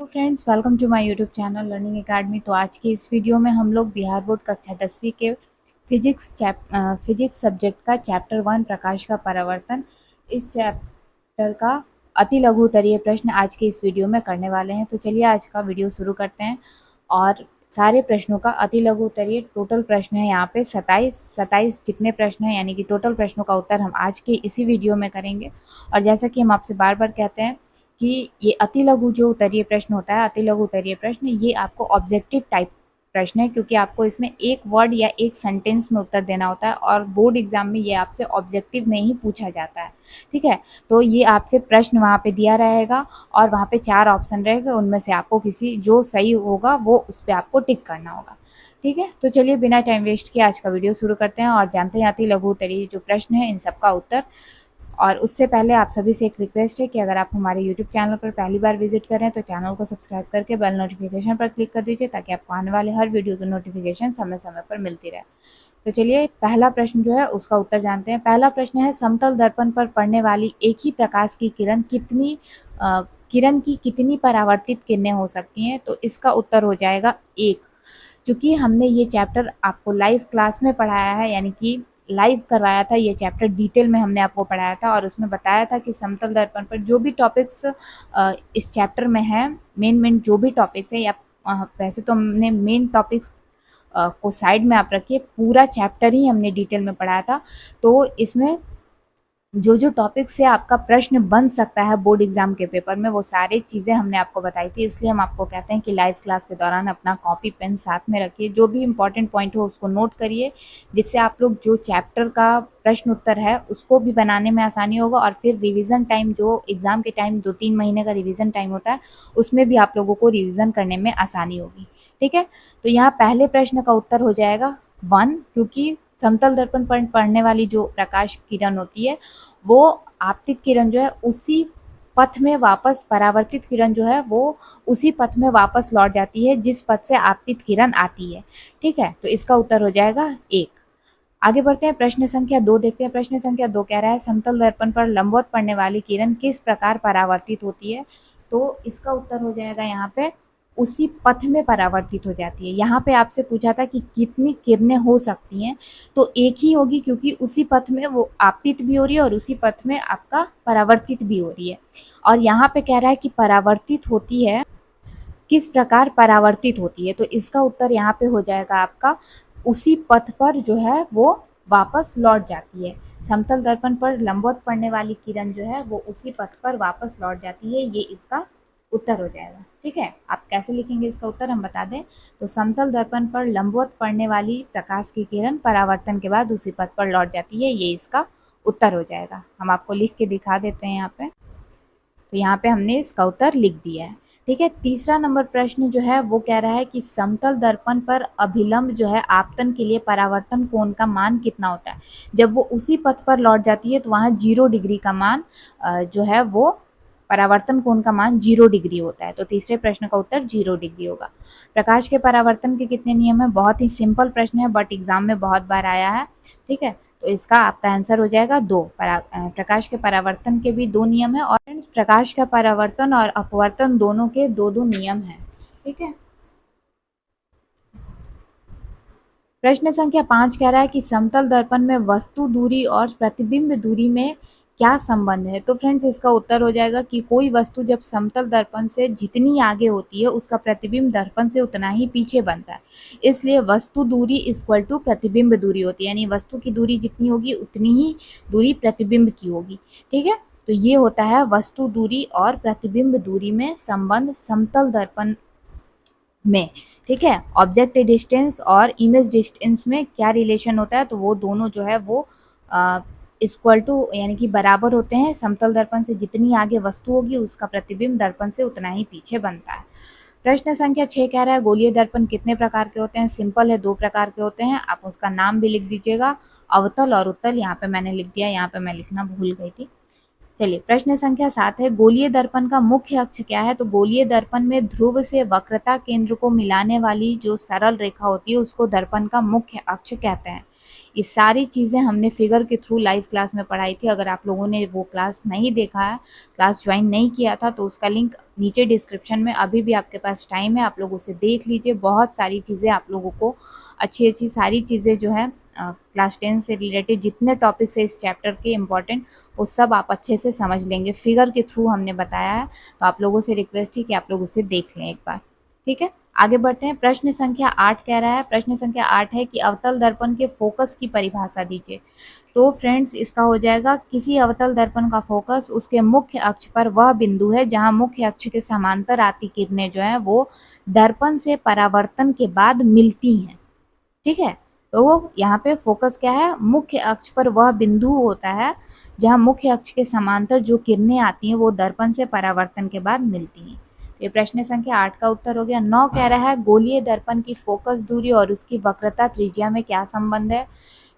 Friends, welcome to my YouTube channel learning academy. तो आज के इस वीडियो में हम लोग बिहार बोर्ड कक्षा 10वीं के फिजिक्स सब्जेक्ट का चैप्टर 1 प्रकाश का परावर्तन, इस चैप्टर का अति लघु उत्तरीय प्रश्न आज के इस वीडियो में करने वाले हैं। तो चलिए आज का वीडियो शुरू करते हैं। और सारे प्रश्नों का अति लघु उत्तरीय टोटल प्रश्न है यहाँ पे 27 जितने प्रश्न हैं, यानी कि टोटल प्रश्नों का उत्तर हम आज के इसी वीडियो में करेंगे। और जैसा कि हम आपसे बार बार कहते हैं कि ये अति लघु जो उत्तरीय प्रश्न होता है, अति लघु उत्तरीय प्रश्न, ये आपको ऑब्जेक्टिव टाइप प्रश्न है, क्योंकि आपको इसमें एक वर्ड या एक सेंटेंस में उत्तर देना होता है और बोर्ड एग्जाम में ये आपसे ऑब्जेक्टिव में ही पूछा जाता है। ठीक है, तो ये आपसे प्रश्न वहाँ पे दिया रहेगा और वहाँ पे 4 ऑप्शन रहेगा, उनमें से आपको किसी जो सही होगा वो उस पर आपको टिक करना होगा। ठीक है, तो चलिए बिना टाइम वेस्ट किए आज का वीडियो शुरू करते हैं और जानते हैं अति लघु उत्तरीय जो प्रश्न है इन सबका उत्तर। और उससे पहले आप सभी से एक रिक्वेस्ट है कि अगर आप हमारे यूट्यूब चैनल पर पहली बार विजिट करें तो चैनल को सब्सक्राइब करके बेल नोटिफिकेशन पर क्लिक कर दीजिए, ताकि आपको आने वाले हर वीडियो की नोटिफिकेशन समय समय पर मिलती रहे। तो चलिए पहला प्रश्न जो है उसका उत्तर जानते हैं। पहला प्रश्न है, समतल दर्पण पर पड़ने वाली एक ही प्रकाश की किरण की कितनी परावर्तित किरणें हो सकती हैं? तो इसका उत्तर हो जाएगा 1। चूँकि हमने ये चैप्टर आपको लाइव क्लास में पढ़ाया है, यानी कि लाइव करवाया था, ये चैप्टर डिटेल में हमने आपको पढ़ाया था और उसमें बताया था कि समतल दर्पण पर जो भी टॉपिक्स इस चैप्टर में है, मेन जो भी टॉपिक्स है, या वैसे तो हमने मेन टॉपिक्स को साइड में आप रखिए, पूरा चैप्टर ही हमने डिटेल में पढ़ाया था। तो इसमें जो जो टॉपिक से आपका प्रश्न बन सकता है बोर्ड एग्जाम के पेपर में, वो सारी चीज़ें हमने आपको बताई थी। इसलिए हम आपको कहते हैं कि लाइव क्लास के दौरान अपना कॉपी पेन साथ में रखिए, जो भी इंपॉर्टेंट पॉइंट हो उसको नोट करिए, जिससे आप लोग जो चैप्टर का प्रश्न उत्तर है उसको भी बनाने में आसानी होगा। और फिर रिवीजन टाइम, जो एग्ज़ाम के टाइम 2-3 महीने का रिवीजन टाइम होता है, उसमें भी आप लोगों को रिवीजन करने में आसानी होगी। ठीक है, तो यहाँ पहले प्रश्न का उत्तर हो जाएगा 1, क्योंकि समतल दर्पण पर पड़ने वाली जो प्रकाश किरण होती है, वो आपतित किरण जो है उसी पथ में वापस, परावर्तित किरण जो है वो उसी पथ में वापस लौट जाती है जिस पथ से आपतित किरण आती है। ठीक है, तो इसका उत्तर हो जाएगा 1। आगे बढ़ते हैं, प्रश्न संख्या 2 देखते हैं। प्रश्न संख्या 2 कह रहा है, समतल दर्पण पर लंबवत पड़ने वाली किरण किस प्रकार परावर्तित होती है? तो इसका उत्तर हो जाएगा यहाँ पे उसी पथ में परावर्तित हो जाती है। यहाँ पे आपसे पूछा था कि कितनी किरणें हो सकती हैं, तो एक ही होगी, क्योंकि उसी पथ में वो आपतित भी हो रही है और उसी पथ में आपका परावर्तित भी हो रही है। और यहाँ पे कह रहा है कि परावर्तित होती है, किस प्रकार परावर्तित होती है? तो इसका उत्तर यहाँ पे हो जाएगा आपका उसी पथ पर जो है वो वापस लौट जाती है। समतल दर्पण पर लंबवत पड़ने वाली किरण जो है वो उसी पथ पर वापस लौट जाती है, ये इसका उत्तर हो जाएगा। ठीक है, आप कैसे लिखेंगे इसका उत्तर हम बता दें। तो समतल दर्पण पर लंबवत पड़ने वाली प्रकाश की किरण परावर्तन के बाद उसी पथ पर लौट जाती है, ये इसका उत्तर हो जाएगा। हम आपको लिख के दिखा देते हैं यहाँ पे। तो यहाँ पे हमने इसका उत्तर लिख दिया है। ठीक है, तीसरा नंबर प्रश्न जो है वो कह रहा है कि समतल दर्पण पर अभिलंब जो है आपतन के लिए परावर्तन कोण का मान कितना होता है? जब वो उसी पथ पर लौट जाती है तो वहाँ 0 डिग्री का मान जो है वो परावर्तन कोण का मान 0 डिग्री होता है। तो तीसरे प्रश्न का उत्तर 0 डिग्री होगा। प्रकाश के परावर्तन के कितने नियम है? बहुत ही सिंपल प्रश्न है, बट एग्जाम में बहुत बार आया है। ठीक है, तो इसका आपका आंसर हो जाएगा 2। प्रकाश के परावर्तन के भी 2 नियम है, और प्रकाश का परावर्तन और अपवर्तन दोनों के 2-2 नियम हैं। ठीक है, प्रश्न संख्या 5 कह रहा है कि समतल दर्पण में वस्तु दूरी और प्रतिबिंब दूरी में क्या संबंध है? तो फ्रेंड्स इसका उत्तर हो जाएगा कि कोई वस्तु जब समतल दर्पण से जितनी आगे होती है, उसका प्रतिबिंब दर्पण से उतना ही पीछे बनता है। इसलिए वस्तु दूरी इक्वल टू प्रतिबिंब दूरी होती है, यानी वस्तु की दूरी जितनी होगी उतनी ही दूरी प्रतिबिंब की होगी। ठीक है, तो ये होता है वस्तु दूरी और प्रतिबिंब दूरी में संबंध समतल दर्पण में। ठीक है, ऑब्जेक्ट डिस्टेंस और इमेज डिस्टेंस में क्या रिलेशन होता है? तो वो दोनों जो है वो इक्वल टू, यानी कि बराबर होते हैं। समतल दर्पण से जितनी आगे वस्तु होगी उसका प्रतिबिंब दर्पण से उतना ही पीछे बनता है। प्रश्न संख्या 6 कह रहा है, गोलीय दर्पण कितने प्रकार के होते हैं? सिंपल है, 2 प्रकार के होते हैं। आप उसका नाम भी लिख दीजिएगा, अवतल और उत्तल। यहाँ पे मैंने लिख दिया, यहाँ पे मैं लिखना भूल गई थी। चलिए प्रश्न संख्या 7 है, गोलीय दर्पण का मुख्य अक्ष क्या है? तो गोलीय दर्पण में ध्रुव से वक्रता केंद्र को मिलाने वाली जो सरल रेखा होती है उसको दर्पण का मुख्य अक्ष कहते हैं। ये सारी चीज़ें हमने फिगर के थ्रू लाइव क्लास में पढ़ाई थी। अगर आप लोगों ने वो क्लास नहीं देखा है, क्लास ज्वाइन नहीं किया था, तो उसका लिंक नीचे डिस्क्रिप्शन में, अभी भी आपके पास टाइम है, आप लोग उसे देख लीजिए। बहुत सारी चीज़ें आप लोगों को अच्छी सारी चीज़ें जो है क्लास 10 से रिलेटेड जितने टॉपिक्स है इस चैप्टर के इम्पॉर्टेंट, वो सब आप अच्छे से समझ लेंगे। फिगर के थ्रू हमने बताया है, तो आप लोगों से रिक्वेस्ट है कि आप लोग उसे देख लें एक बार। ठीक है, आगे बढ़ते हैं। प्रश्न संख्या 8 कह रहा है, प्रश्न संख्या 8 है कि अवतल दर्पण के फोकस की परिभाषा दीजिए। तो फ्रेंड्स, इसका हो जाएगा, किसी अवतल दर्पण का फोकस उसके मुख्य अक्ष पर वह बिंदु है जहां मुख्य अक्ष के समांतर आती किरणें जो है वो दर्पण से परावर्तन के बाद मिलती हैं। ठीक है, तो यहाँ पे फोकस क्या है, मुख्य अक्ष पर वह बिंदु होता है जहाँ मुख्य अक्ष के समांतर जो किरणें आती हैं वो दर्पण से परावर्तन के बाद मिलती हैं। ये प्रश्न संख्या 8 का उत्तर हो गया। 9 कह रहा है, गोलीय दर्पण की फोकस दूरी और उसकी वक्रता त्रिज्या में क्या संबंध है।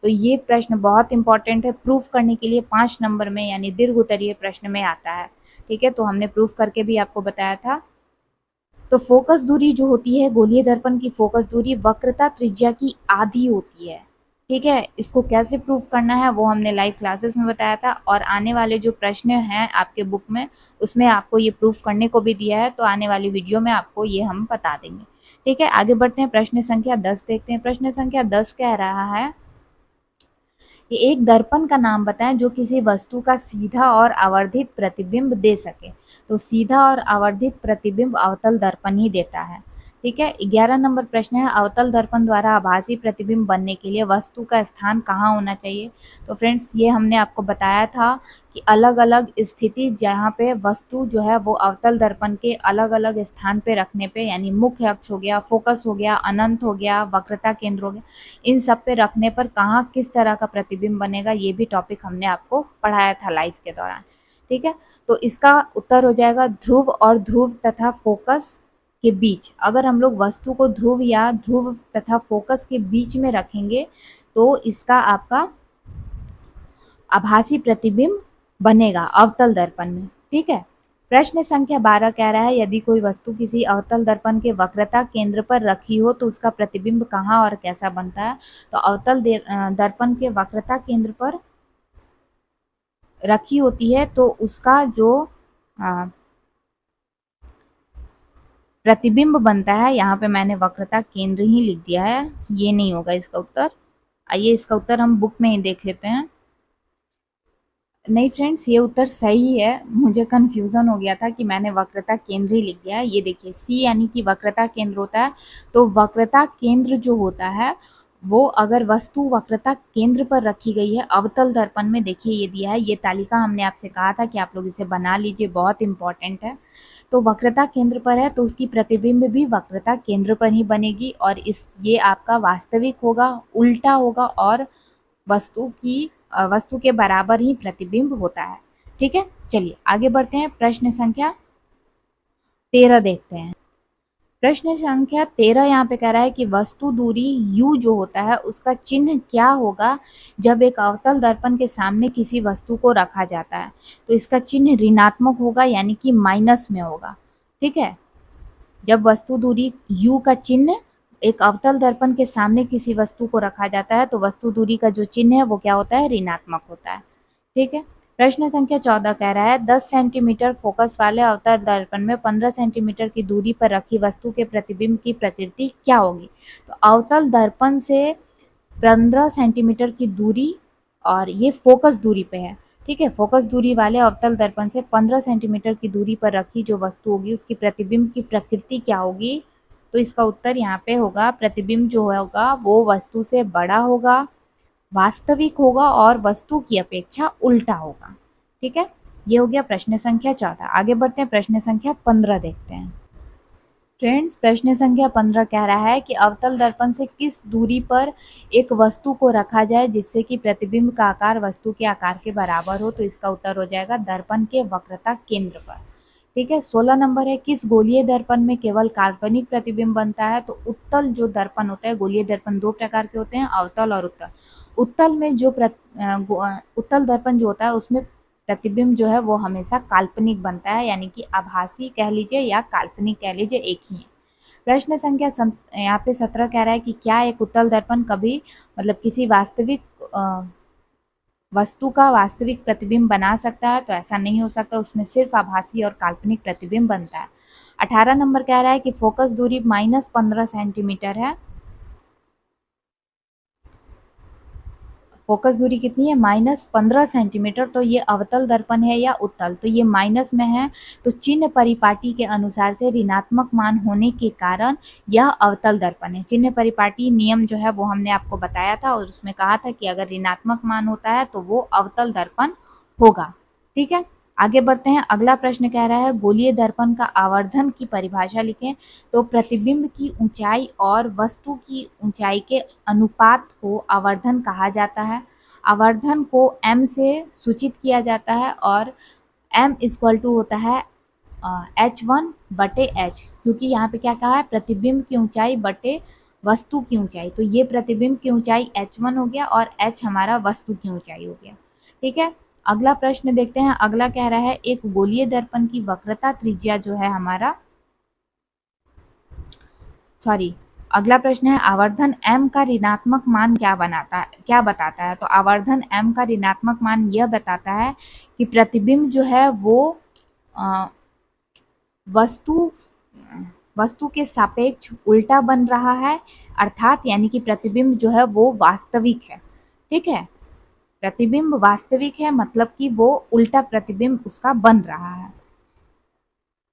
तो ये प्रश्न बहुत इंपॉर्टेंट है, प्रूफ करने के लिए 5 नंबर में यानी दीर्घ उत्तरीय प्रश्न में आता है। ठीक है, तो हमने प्रूफ करके भी आपको बताया था। तो फोकस दूरी जो होती है, गोलीय दर्पण की फोकस दूरी वक्रता त्रिज्या की आधी होती है। ठीक है, इसको कैसे प्रूफ करना है वो हमने लाइव क्लासेस में बताया था, और आने वाले जो प्रश्न हैं आपके बुक में उसमें आपको ये प्रूफ करने को भी दिया है, तो आने वाली वीडियो में आपको ये हम बता देंगे। ठीक है, आगे बढ़ते हैं, प्रश्न संख्या 10 देखते हैं। प्रश्न संख्या 10 कह रहा है कि एक दर्पण का नाम बताएं जो किसी वस्तु का सीधा और आवर्धित प्रतिबिंब दे सके। तो सीधा और आवर्धित प्रतिबिंब अवतल दर्पण ही देता है। ठीक है, 11 नंबर प्रश्न है, अवतल दर्पण द्वारा आभासी प्रतिबिंब बनने के लिए वस्तु का स्थान कहाँ होना चाहिए। तो फ्रेंड्स, ये हमने आपको बताया था कि अलग अलग स्थिति जहाँ पे वस्तु जो है वो अवतल दर्पण के अलग अलग स्थान पे रखने पे, यानी मुख्य अक्ष हो गया, फोकस हो गया, अनंत हो गया, वक्रता केंद्र हो गया, इन सब पे रखने पर कहाँ किस तरह का प्रतिबिंब बनेगा, ये भी टॉपिक हमने आपको पढ़ाया था लाइव के दौरान। ठीक है, तो इसका उत्तर हो जाएगा ध्रुव और ध्रुव तथा फोकस के बीच। अगर हम लोग वस्तु को ध्रुव या ध्रुव तथा फोकस के बीच में रखेंगे तो इसका आपका आभासी प्रतिबिंब बनेगा अवतल दर्पण में। ठीक है, प्रश्न संख्या 12 कह रहा है, यदि कोई वस्तु किसी अवतल दर्पण के वक्रता केंद्र पर रखी हो तो उसका प्रतिबिंब कहाँ और कैसा बनता है। तो अवतल दर्पण के वक्रता केंद्र पर रखी होती है तो उसका जो प्रतिबिंब बनता है, यहाँ पे मैंने वक्रता केंद्र ही लिख दिया है, ये नहीं होगा इसका उत्तर। आइए इसका उत्तर हम बुक में ही देख लेते हैं। नहीं फ्रेंड्स, ये उत्तर सही है, मुझे कन्फ्यूज़न हो गया था कि मैंने वक्रता केंद्र ही लिख दिया है। ये देखिए, सी यानी कि वक्रता केंद्र होता है। तो वक्रता केंद्र जो होता है वो अगर वस्तु वक्रता केंद्र पर रखी गई है अवतल दर्पण में, देखिए ये दिया है, ये तालिका हमने आपसे कहा था कि आप लोग इसे बना लीजिए, बहुत इंपॉर्टेंट है। तो वक्रता केंद्र पर है तो उसकी प्रतिबिंब भी वक्रता केंद्र पर ही बनेगी, और ये आपका वास्तविक होगा, उल्टा होगा, और वस्तु के बराबर ही प्रतिबिंब होता है। ठीक है, चलिए आगे बढ़ते हैं, प्रश्न संख्या 13 देखते हैं। प्रश्न संख्या 13 यहाँ पे कह रहा है कि वस्तु दूरी u जो होता है उसका चिन्ह क्या होगा जब एक अवतल दर्पण के सामने किसी वस्तु को रखा जाता है। तो इसका चिन्ह ऋणात्मक होगा, यानी कि माइनस में होगा। ठीक है, जब वस्तु दूरी u का चिन्ह एक अवतल दर्पण के सामने किसी वस्तु को रखा जाता है तो वस्तु दूरी का जो चिन्ह है वो क्या होता है, ऋणात्मक होता है। ठीक है, प्रश्न संख्या 14 कह रहा है, 10 सेंटीमीटर फोकस वाले अवतल दर्पण में 15 सेंटीमीटर की दूरी पर रखी वस्तु के प्रतिबिंब की प्रकृति क्या होगी। तो अवतल दर्पण से 15 सेंटीमीटर की दूरी, और ये फोकस दूरी पे है। ठीक है, फोकस दूरी वाले अवतल दर्पण से 15 सेंटीमीटर की दूरी पर रखी जो वस्तु होगी उसकी प्रतिबिंब की प्रकृति क्या होगी। तो इसका उत्तर यहाँ पे होगा, प्रतिबिंब जो होगा वो वस्तु से बड़ा होगा, वास्तविक होगा, और वस्तु की अपेक्षा उल्टा होगा। ठीक है, ये हो गया प्रश्न संख्या 14। आगे बढ़ते हैं, प्रश्न संख्या 15 देखते हैं। फ्रेंड्स, प्रश्न संख्या 15 कह रहा है कि अवतल दर्पण से किस दूरी पर एक वस्तु को रखा जाए जिससे कि प्रतिबिंब का आकार वस्तु के आकार के बराबर हो। तो इसका उत्तर हो जाएगा दर्पण के वक्रता केंद्र पर। ठीक है, 16 नंबर है, किस गोलीय दर्पण में केवल काल्पनिक प्रतिबिंब बनता है। तो उत्तल जो दर्पण होता है, गोलीय दर्पण दो प्रकार के होते हैं, अवतल और उत्तल। उत्तल में जो उत्तल दर्पण जो होता है उसमें प्रतिबिंब जो है वो हमेशा काल्पनिक बनता है, यानी कि आभासी कह लीजिए या काल्पनिक कह लीजिए, एक ही है। प्रश्न संख्या यहाँ पे 17 कह रहा है कि क्या एक उत्तल दर्पण कभी मतलब किसी वास्तविक वस्तु का वास्तविक प्रतिबिंब बना सकता है? तो ऐसा नहीं हो सकता, उसमें सिर्फ आभासी और काल्पनिक प्रतिबिंब बनता है। 18 नंबर कह रहा है कि फोकस दूरी -15 सेंटीमीटर है। फोकस दूरी कितनी है? -15 सेंटीमीटर। तो ये अवतल दर्पण है या उत्तल? तो ये माइनस में है, तो चिन्ह परिपाटी के अनुसार से ऋणात्मक मान होने के कारण यह अवतल दर्पण है। चिन्ह परिपाटी नियम जो है वो हमने आपको बताया था और उसमें कहा था कि अगर ऋणात्मक मान होता है तो वो अवतल दर्पण होगा। ठीक है, आगे बढ़ते हैं। अगला प्रश्न कह रहा है गोलीय दर्पण का आवर्धन की परिभाषा लिखें। तो प्रतिबिंब की ऊंचाई और वस्तु की ऊंचाई के अनुपात को आवर्धन कहा जाता है। आवर्धन को m से सूचित किया जाता है और m इक्वल टू होता है h1/h, क्योंकि यहाँ पे क्या कहा है? प्रतिबिंब की ऊंचाई बटे वस्तु की ऊंचाई। तो ये प्रतिबिंब की ऊंचाई h1 हो गया और h हमारा वस्तु की ऊंचाई हो गया। ठीक है, अगला प्रश्न देखते हैं। अगला कह रहा है एक गोलीय दर्पण की वक्रता त्रिज्या जो है हमारा अगला प्रश्न है आवर्धन m का ऋणात्मक मान क्या बताता है? तो आवर्धन m का ऋणात्मक मान यह बताता है कि प्रतिबिंब जो है वो वस्तु के सापेक्ष उल्टा बन रहा है, अर्थात यानी कि प्रतिबिंब जो है वो वास्तविक है। ठीक है, प्रतिबिंब वास्तविक है मतलब कि वो उल्टा प्रतिबिंब उसका बन रहा है।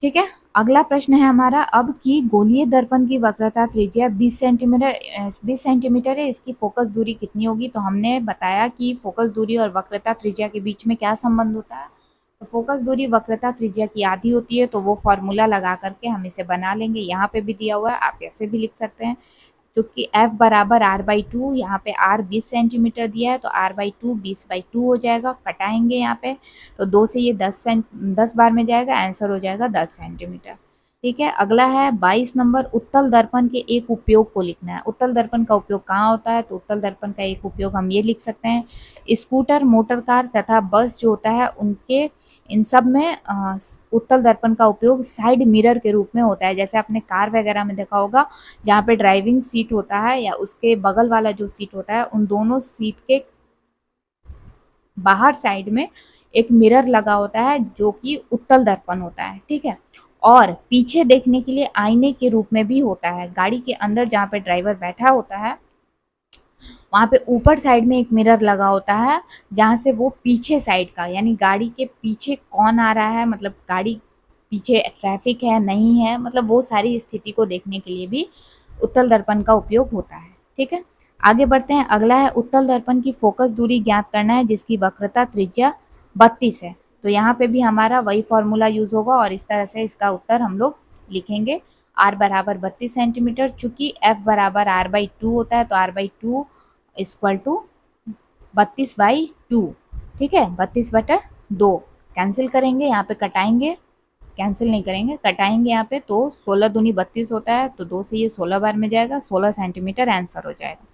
ठीक है, अगला प्रश्न है हमारा अब कि गोलीय दर्पण की वक्रता त्रिज्या 20 सेंटीमीटर है, इसकी फोकस दूरी कितनी होगी? तो हमने बताया कि फोकस दूरी और वक्रता त्रिज्या के बीच में क्या संबंध होता है? तो फोकस दूरी वक्रता त्रिज्या की आधी होती है, तो वो फॉर्मूला लगा करके हम इसे बना लेंगे। यहाँ पे भी दिया हुआ है, आप ऐसे भी लिख सकते हैं, क्योंकि f बराबर r/2, यहाँ पे r 20 सेंटीमीटर दिया है तो r/2 20/2 हो जाएगा। कटाएंगे यहाँ पे तो 2 से ये 10 बार में जाएगा, आंसर हो जाएगा 10 सेंटीमीटर। ठीक है, अगला है 22 नंबर उत्तल दर्पण के एक उपयोग को लिखना है। उत्तल दर्पण का उपयोग कहाँ होता है? तो उत्तल दर्पण का एक उपयोग हम ये लिख सकते हैं, स्कूटर, मोटर कार तथा बस जो होता है उनके इन सब में उत्तल दर्पण का उपयोग साइड मिरर के रूप में होता है। जैसे आपने कार वगैरह में देखा होगा, जहाँ पे ड्राइविंग सीट होता है या उसके बगल वाला जो सीट होता है, उन दोनों सीट के बाहर साइड में एक मिरर लगा होता है जो कि उत्तल दर्पण होता है। ठीक है, और पीछे देखने के लिए आईने के रूप में भी होता है। गाड़ी के अंदर जहाँ पे ड्राइवर बैठा होता है वहाँ पे ऊपर साइड में एक मिरर लगा होता है, जहाँ से वो पीछे साइड का यानी गाड़ी के पीछे कौन आ रहा है, मतलब गाड़ी पीछे ट्रैफिक है नहीं है, मतलब वो सारी स्थिति को देखने के लिए भी उत्तल दर्पण का उपयोग होता है। ठीक है, आगे बढ़ते हैं। अगला है उत्तल दर्पण की फोकस दूरी ज्ञात करना है जिसकी वक्रता त्रिज्या 32 है। तो यहाँ पे भी हमारा वही फॉर्मूला यूज होगा और इस तरह से इसका उत्तर हम लोग लिखेंगे। r बराबर 32 सेंटीमीटर, चूंकि f बराबर r/2 होता है तो r/2 इक्वल टू 32/2। ठीक है, 32/2 कैंसिल करेंगे, यहाँ पे कटाएंगे, कैंसिल नहीं करेंगे, कटाएंगे यहाँ पे, तो 16 दूनी 32 होता है, तो 2 से ये 16 बार में जाएगा, 16 सेंटीमीटर आंसर हो जाएगा।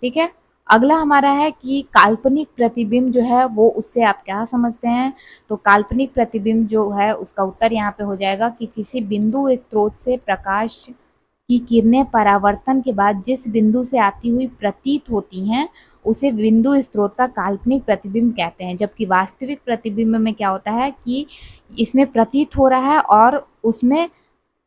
ठीक है, अगला हमारा है कि काल्पनिक प्रतिबिंब जो है वो उससे आप क्या समझते हैं? तो काल्पनिक प्रतिबिंब जो है उसका उत्तर यहाँ पे हो जाएगा कि किसी बिंदु स्रोत से प्रकाश की किरणें परावर्तन के बाद जिस बिंदु से आती हुई प्रतीत होती हैं उसे बिंदु स्रोत का काल्पनिक प्रतिबिंब कहते हैं। जबकि वास्तविक प्रतिबिंब में क्या होता है कि इसमें प्रतीत हो रहा है और उसमें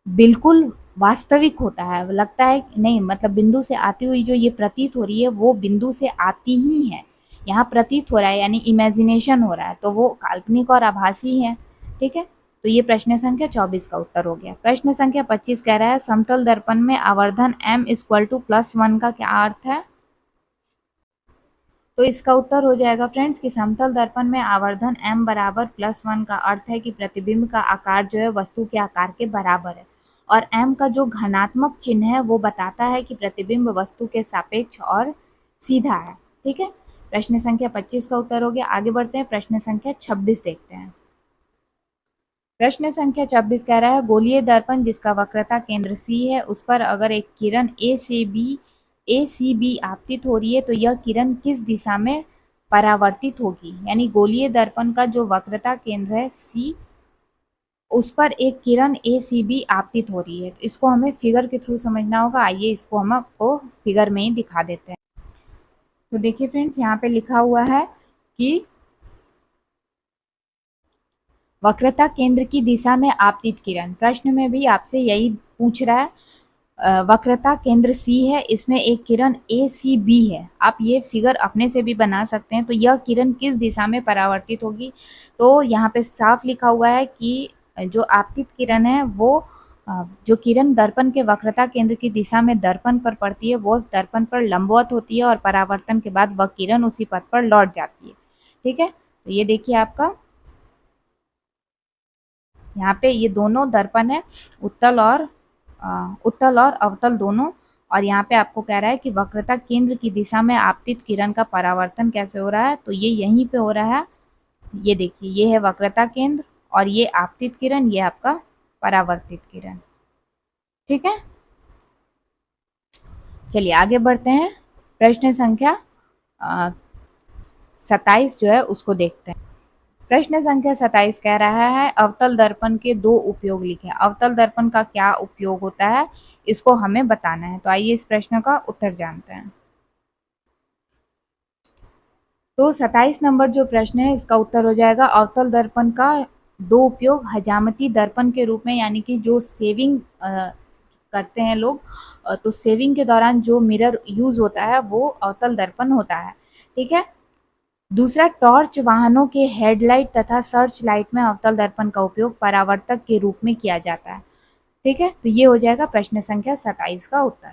बिल्कुल वास्तविक होता है, लगता है नहीं, मतलब बिंदु से आती हुई जो ये प्रतीत हो रही है वो बिंदु से आती ही है। यहाँ प्रतीत हो रहा है यानी इमेजिनेशन हो रहा है, तो वो काल्पनिक और आभासी है। ठीक है, तो ये प्रश्न संख्या 24 का उत्तर हो गया। प्रश्न संख्या 25 कह रहा है समतल दर्पण में आवर्धन m इक्वल टू +1 का क्या अर्थ है? तो इसका उत्तर हो जाएगा फ्रेंड्स कि समतल दर्पण में आवर्धन m बराबर +1 का अर्थ है कि प्रतिबिंब का आकार जो है वस्तु के आकार के बराबर है और m का जो घनात्मक चिन्ह है वो बताता है कि प्रतिबिंब वस्तु के सापेक्ष और सीधा है। ठीक है, प्रश्न संख्या 25 का उत्तर हो गया। आगे बढ़ते हैं, प्रश्न संख्या 26 देखते हैं। प्रश्न संख्या 26 कह रहा है गोलीय दर्पण जिसका वक्रता केंद्र C है उस पर अगर एक किरण A से B आपतित हो रही है तो यह किरण किस दिशा में परावर्तित होगी? यानी गोलीय दर्पण का जो वक्रता केंद्र है C उस पर एक किरण ACB आपतित हो रही है। तो इसको हमें फिगर के थ्रू समझना होगा। आइए इसको हम आपको फिगर में ही दिखा देते हैं। तो देखिए फ्रेंड्स, यहाँ पे लिखा हुआ है कि वक्रता केंद्र की दिशा में आपतित किरण। प्रश्न में भी आपसे यही पूछ रहा है। वक्रता केंद्र C है, इसमें एक किरण ACB है। आप ये फिगर अपने से भी बना सकते हैं। तो यह किरण किस दिशा में परावर्तित होगी? तो यहाँ पे साफ लिखा हुआ है कि जो आपतित किरण है वो जो किरण दर्पण के वक्रता केंद्र की दिशा में दर्पण पर पड़ती है वो दर्पण पर लंबवत होती है और परावर्तन के बाद वह किरण उसी पथ पर लौट जाती है। ठीक है, तो ये देखिए आपका यहाँ पे ये दोनों दर्पण है, उत्तल और अवतल दोनों। और यहाँ पे आपको कह रहा है कि वक्रता केंद्र की दिशा में आपतित किरण का परावर्तन कैसे हो रहा है। तो ये यहीं पे हो रहा है। ये देखिए, ये है वक्रता केंद्र और ये आपतित किरण, ये आपका परावर्तित किरण। ठीक है, चलिए आगे बढ़ते हैं। प्रश्न संख्या 27 जो है उसको देखते हैं। प्रश्न संख्या 27 कह रहा है अवतल दर्पण के दो उपयोग लिखें। अवतल दर्पण का क्या उपयोग होता है, इसको हमें बताना है। तो आइए इस प्रश्न का उत्तर जानते हैं। तो 27 नंबर जो प्रश्न है इसका उत्तर हो जाएगा अवतल दर्पण का दो उपयोग हजामती दर्पण के रूप में, यानी कि जो सेविंग करते हैं लोग, तो सेविंग के दौरान जो मिरर यूज होता है वो अवतल दर्पण होता है। ठीक है, दूसरा, टॉर्च वाहनों के हेडलाइट तथा सर्च लाइट में अवतल दर्पण का उपयोग परावर्तक के रूप में किया जाता है। ठीक है, तो ये हो जाएगा प्रश्न संख्या 27 का उत्तर।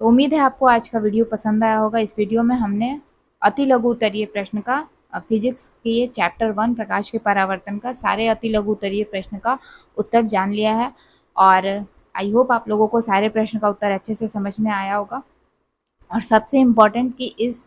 तो उम्मीद है आपको आज का वीडियो पसंद आया होगा। इस वीडियो में हमने अति लघु उत्तरीय प्रश्न का फिजिक्स के चैप्टर 1 प्रकाश के परावर्तन का सारे अति लघु उत्तरीय प्रश्न का उत्तर जान लिया है। और आई होप आप लोगों को सारे प्रश्न का उत्तर अच्छे से समझ में आया होगा। और सबसे इम्पोर्टेंट कि इस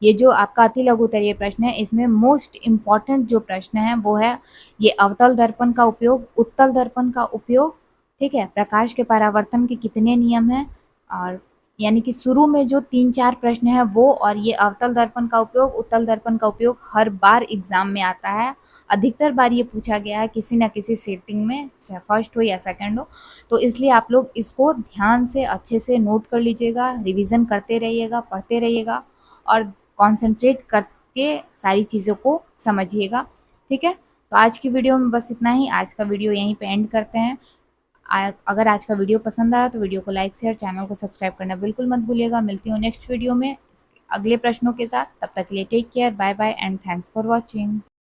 ये जो आपका अति लघु उत्तरीय प्रश्न है इसमें मोस्ट इम्पॉर्टेंट जो प्रश्न है वो है ये अवतल दर्पण का उपयोग, उत्तल दर्पण का उपयोग। ठीक है, प्रकाश के परावर्तन के कितने नियम हैं, और यानी कि शुरू में जो 3-4 प्रश्न है वो, और ये अवतल दर्पण का उपयोग, उत्तल दर्पण का उपयोग हर बार एग्जाम में आता है। अधिकतर बार ये पूछा गया है किसी न किसी सेटिंग में, फर्स्ट हो या सेकंड हो। तो इसलिए आप लोग इसको ध्यान से अच्छे से नोट कर लीजिएगा, रिवीजन करते रहिएगा, पढ़ते रहिएगा और कंसंट्रेट करके सारी चीज़ों को समझिएगा। ठीक है, तो आज की वीडियो में बस इतना ही। आज का वीडियो यहीं पे एंड करते हैं। अगर आज का वीडियो पसंद आया तो वीडियो को लाइक शेयर, चैनल को सब्सक्राइब करना बिल्कुल मत भूलिएगा। मिलती हूँ नेक्स्ट वीडियो में अगले प्रश्नों के साथ। तब तक के लिए take care, bye bye and thanks for watching.